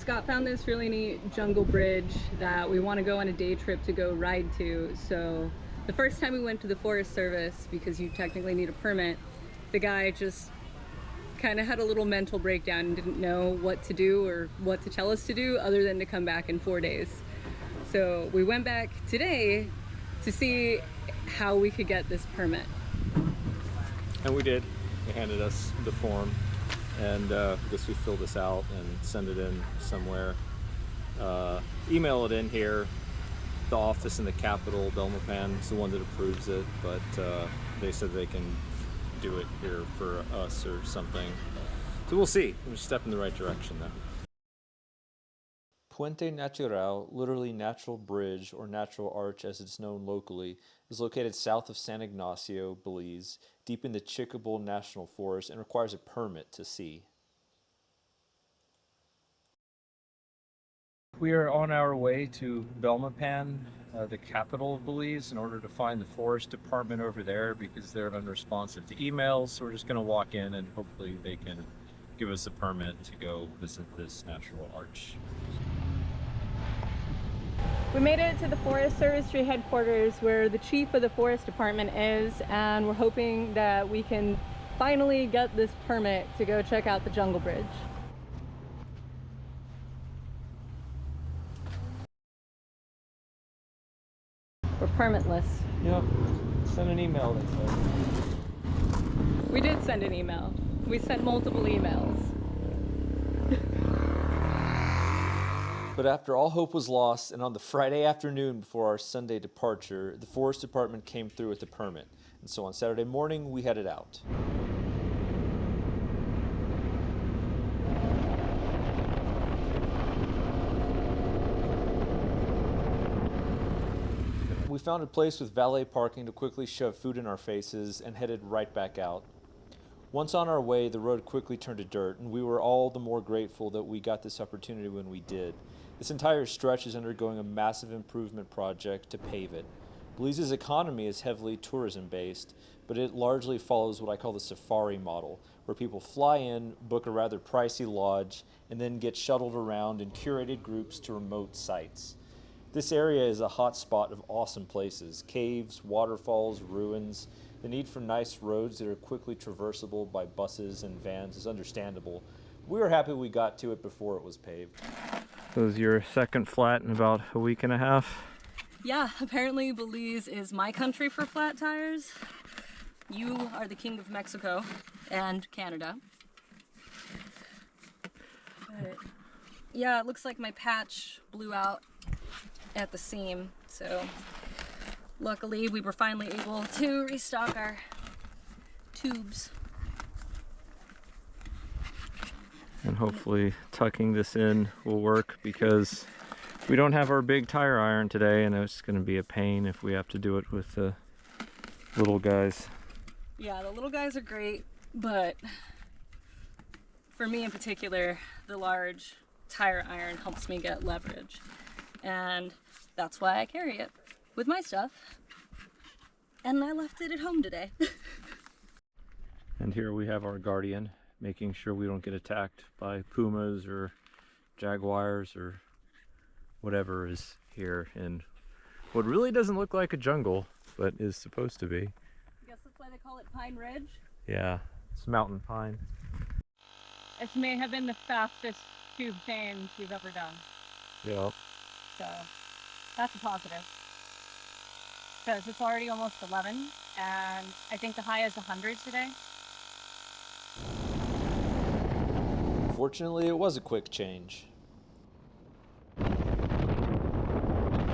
Scott found this really neat jungle bridge that we want to go on a day trip to go ride to. So the first time we went to the Forest Service, because you technically need a permit, the guy just kind of had a little mental breakdown and didn't know what to do or what to tell us to do other than to come back in 4 days. So we went back today to see how we could get this permit. And we did. They handed us the form, and I guess we fill this out and send it in somewhere. Email it in here. The office in the capital, Belmopan, is the one that approves it, but they said they can do it here for us or something. So we'll see. We're a step in the right direction though. Puente Natural, literally natural bridge or natural arch as it's known locally, is located south of San Ignacio, Belize, deep in the Chicabal National Forest, and requires a permit to see. We are on our way to Belmopan, the capital of Belize, in order to find the forest department over there because they're unresponsive to emails. So we're just going to walk in and hopefully they can give us a permit to go visit this natural arch. We made it to the Forest Service headquarters where the chief of the forest department is, and we're hoping that we can finally get this permit to go check out the jungle bridge. We're permitless. Yep. Send an email, they said. We did send an email. We sent multiple emails. But after all hope was lost, and on the Friday afternoon before our Sunday departure, the Forest Department came through with the permit. And so on Saturday morning, we headed out. We found a place with valet parking to quickly shove food in our faces and headed right back out. Once on our way, the road quickly turned to dirt, and we were all the more grateful that we got this opportunity when we did. This entire stretch is undergoing a massive improvement project to pave it. Belize's economy is heavily tourism-based, but it largely follows what I call the safari model, where people fly in, book a rather pricey lodge, and then get shuttled around in curated groups to remote sites. This area is a hot spot of awesome places: caves, waterfalls, ruins. The need for nice roads that are quickly traversable by buses and vans is understandable. We were happy we got to it before it was paved. So this is your second flat in about a week and a half? Yeah, apparently Belize is my country for flat tires. You are the king of Mexico and Canada. But yeah, it looks like my patch blew out at the seam, so luckily we were finally able to restock our tubes. And hopefully tucking this in will work, because we don't have our big tire iron today, and it's going to be a pain if we have to do it with the little guys. Yeah, the little guys are great, but for me in particular, the large tire iron helps me get leverage. And that's why I carry it with my stuff. And I left it at home today. And here we have our guardian, making sure we don't get attacked by pumas or jaguars or whatever is here in what really doesn't look like a jungle, but is supposed to be. I guess that's why they call it Pine Ridge. Yeah, it's mountain pine. This may have been the fastest tube change we've ever done. Yeah. So that's a positive. Because it's already almost 11, and I think the high is 100 today. Fortunately, it was a quick change.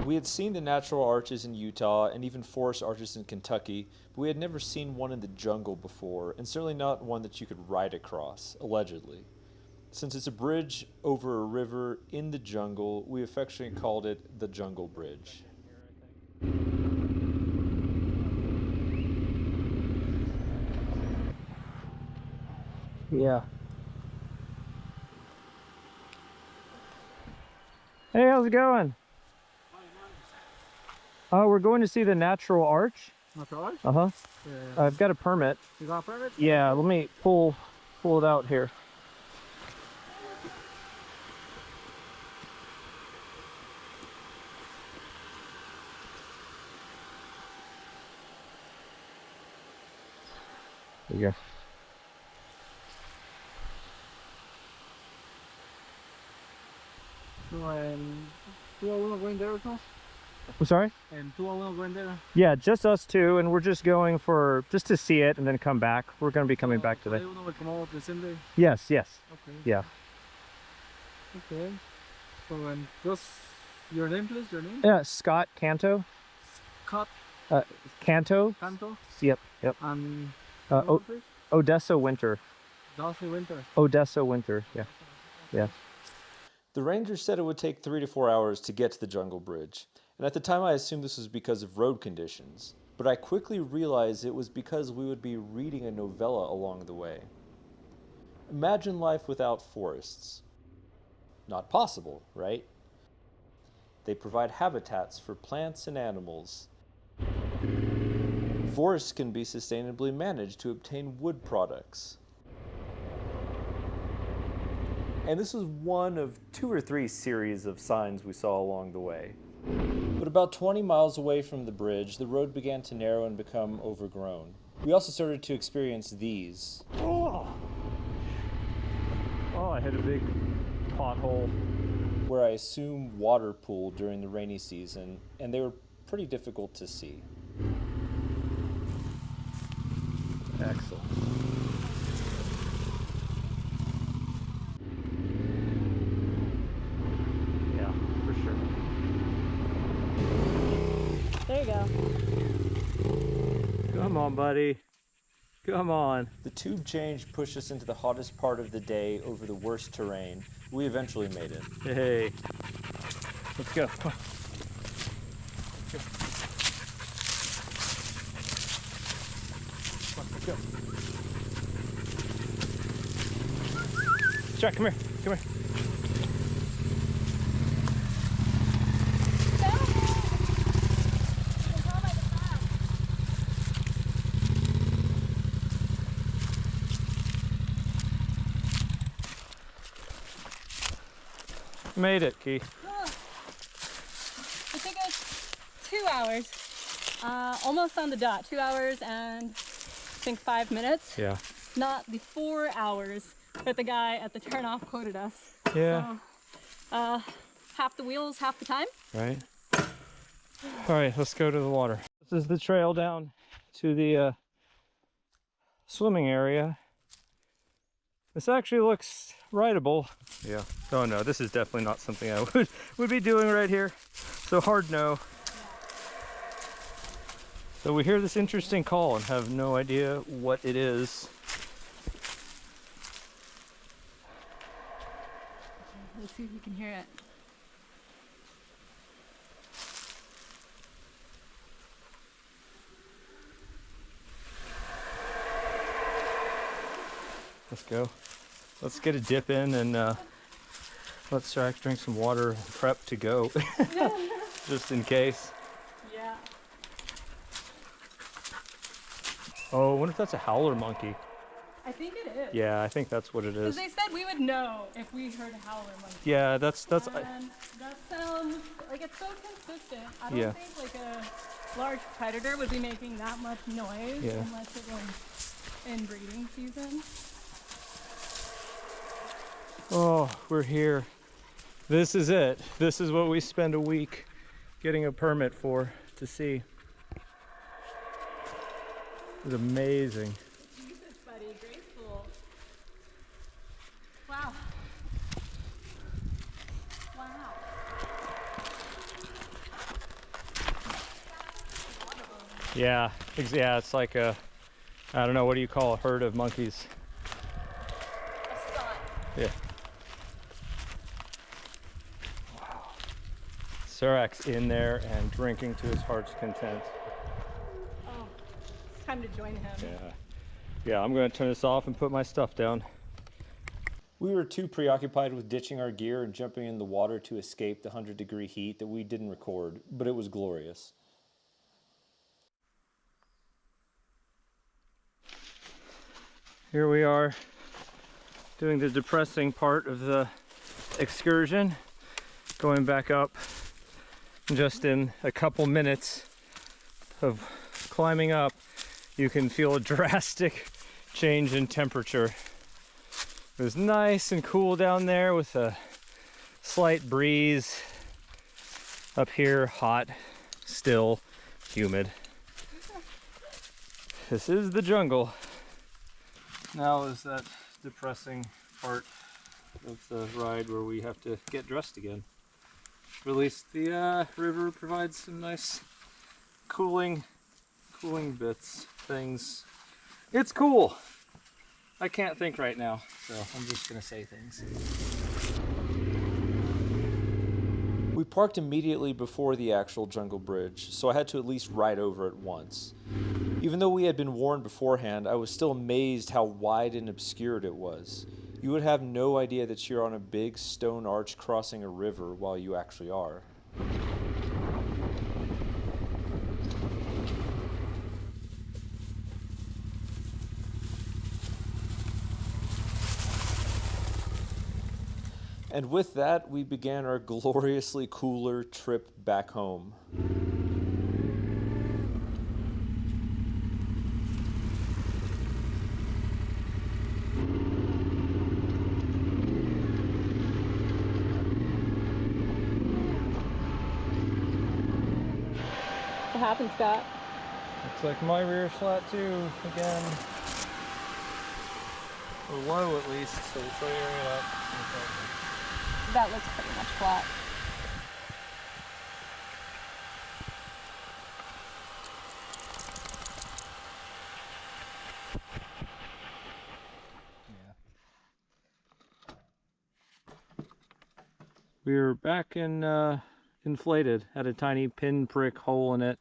We had seen the natural arches in Utah and even forest arches in Kentucky, but we had never seen one in the jungle before, and certainly not one that you could ride across, allegedly. Since it's a bridge over a river in the jungle, we affectionately called it the Jungle Bridge. Yeah. Hey, how's it going? We're going to see the natural arch. Natural arch? Uh-huh. Yeah. I've got a permit. You got a permit? Yeah, let me pull it out here. There you go. So, and 2 hours going there also? I'm sorry? And 2 hours going there? Yeah, just us two, and we're just going for just to see it and then come back. We're going to be coming back today. So will come out the same day? Yes, yes. Okay. Yeah. Okay. So, and just your name, please? Your name? Yeah, Scott Canto. Scott Canto. Canto? Yep, yep. And Odessa Winter. Darcy Winter. Odessa Winter, yeah. Yeah. The rangers said it would take 3 to 4 hours to get to the jungle bridge, and at the time I assumed this was because of road conditions, but I quickly realized it was because we would be reading a novella along the way. Imagine life without forests. Not possible, right? They provide habitats for plants and animals. Forests can be sustainably managed to obtain wood products. And this was one of 2 or 3 series of signs we saw along the way. But about 20 miles away from the bridge, the road began to narrow and become overgrown. We also started to experience these. Oh, I hit a big pothole. Where I assume water pooled during the rainy season, and they were pretty difficult to see. Excellent. Yeah, for sure. There you go. Come on, buddy. Come on. The tube change pushed us into the hottest part of the day over the worst terrain. We eventually made it. Hey. Let's go. Come on. Let's go. Jack, come here. Come here. Made it, Key. Oh, it took us 2 hours, almost on the dot. 2 hours and I think 5 minutes. Yeah. Not the 4 hours that the guy at the turnoff quoted us. Yeah. So, half the wheels, half the time. Right. All right, let's go to the water. This is the trail down to the swimming area. This actually looks rideable. Yeah. Oh no, this is definitely not something I would be doing right here. So hard no. So we hear this interesting call and have no idea what it is. Let's see if you can hear it. Let's go. Let's get a dip in and let's drink some water and prep to go. Just in case. Yeah. Oh, what if that's a howler monkey? I think it is. Yeah, I think that's what it Because is. they said we would know if we heard a howler monkey. Yeah, that's And that sounds like it's so consistent. I don't Yeah. think like a large predator would be making that much noise Yeah. unless it was in breeding season. Oh, we're here. This is it. This is what we spend a week getting a permit for to see. It's amazing. Jesus, buddy, graceful. Wow. Wow. Yeah, yeah, it's like a, I don't know, what do you call a herd of monkeys? A stud. Yeah. Surak's in there and drinking to his heart's content. Oh, it's time to join him. Yeah. Yeah, I'm going to turn this off and put my stuff down. We were too preoccupied with ditching our gear and jumping in the water to escape the 100-degree heat that we didn't record, but it was glorious. Here we are doing the depressing part of the excursion, going back up. Just in a couple minutes of climbing up, you can feel a drastic change in temperature. It was nice and cool down there with a slight breeze. Up here, hot, still, humid. This is the jungle. Now is that depressing part of the ride where we have to get dressed again. At least the river provides some nice cooling bits, things. It's cool. I can't think right now, so I'm just gonna say things. We parked immediately before the actual jungle bridge, so I had to at least ride over it once. Even though we had been warned beforehand, I was still amazed how wide and obscured it was. You would have no idea that you're on a big stone arch crossing a river while you actually are. And with that, we began our gloriously cooler trip back home. What happened, Scott? Looks like my rear flat too again. Or low at least, so we'll try to area it up. That looks pretty much flat. We're back in inflated, had a tiny pinprick hole in it,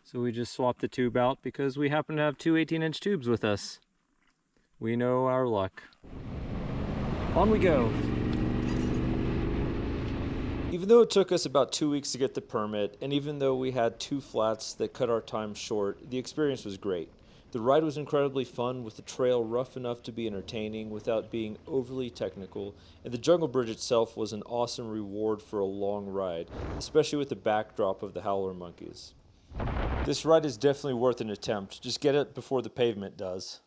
so we just swapped the tube out because we happen to have two 18-inch tubes with us. We know our luck. On we go. Even though it took us about 2 weeks to get the permit, and even though we had two flats that cut our time short, the experience was great. The ride was incredibly fun, with the trail rough enough to be entertaining without being overly technical, and the jungle bridge itself was an awesome reward for a long ride, especially with the backdrop of the howler monkeys. This ride is definitely worth an attempt. Just get it before the pavement does.